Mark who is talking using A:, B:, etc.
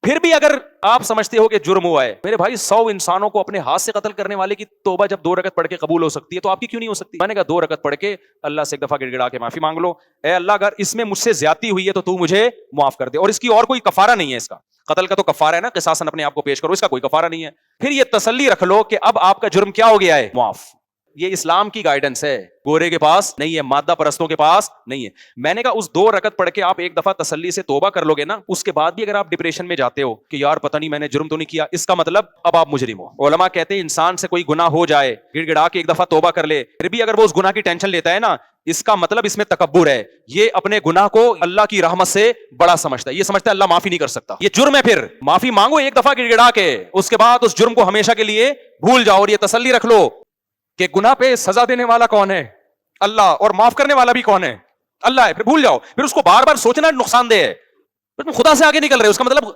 A: پھر بھی اگر آپ سمجھتے ہو کہ جرم ہوا ہے، میرے بھائی 100 انسانوں کو اپنے ہاتھ سے قتل کرنے والے کی توبہ جب 2 رکعت پڑھ کے قبول ہو سکتی ہے تو آپ کی کیوں نہیں ہو سکتی؟ میں نے کہا 2 رکعت پڑھ کے اللہ سے ایک دفعہ گڑ گڑا کے معافی مانگ لو، اے اللہ اگر اس میں مجھ سے زیادتی ہوئی ہے تو تو مجھے معاف کر دے، اور اس کی اور کوئی کفارہ نہیں ہے، اس کا قتل کا تو کفارہ ہے نا، قصاصاً اپنے آپ کو پیش کرو، اس کا کوئی کفارہ نہیں ہے۔ پھر یہ تسلی رکھ لو کہ اب آپ کا جرم کیا ہو گیا ہے، معاف۔ یہ اسلام کی گائیڈنس ہے، گورے کے پاس نہیں ہے، مادہ پرستوں کے پاس نہیں ہے۔ میں نے کہا اس 2 رکعت پڑھ کے آپ ایک دفعہ تسلی سے توبہ کر لو گے نا، اس کے بعد بھی اگر آپ ڈپریشن میں جاتے ہو کہ یار پتہ نہیں میں نے جرم تو نہیں کیا، اس کا مطلب اب آپ مجرم ہو۔ علماء کہتے ہیں انسان سے کوئی گناہ ہو جائے، گڑ گڑا کے ایک دفعہ توبہ کر لے، پھر بھی اگر وہ اس گناہ کی ٹینشن لیتا ہے نا، اس کا مطلب اس میں تکبر ہے، یہ اپنے گناہ کو اللہ کی رحمت سے بڑا سمجھتا ہے، یہ سمجھتا ہے اللہ معافی نہیں کر سکتا، یہ جرم ہے۔ پھر معافی مانگو ایک دفعہ گڑ گڑا کے، اس کے بعد اس جرم کو ہمیشہ کے لیے بھول جاؤ، اور یہ تسلی رکھ لو کہ گناہ پہ سزا دینے والا کون ہے؟ اللہ، اور معاف کرنے والا بھی کون ہے؟ اللہ ہے۔ پھر بھول جاؤ، پھر اس کو بار بار سوچنا نقصان دہ ہے، پھر تم خدا سے آگے نکل رہے ہو، اس کا مطلب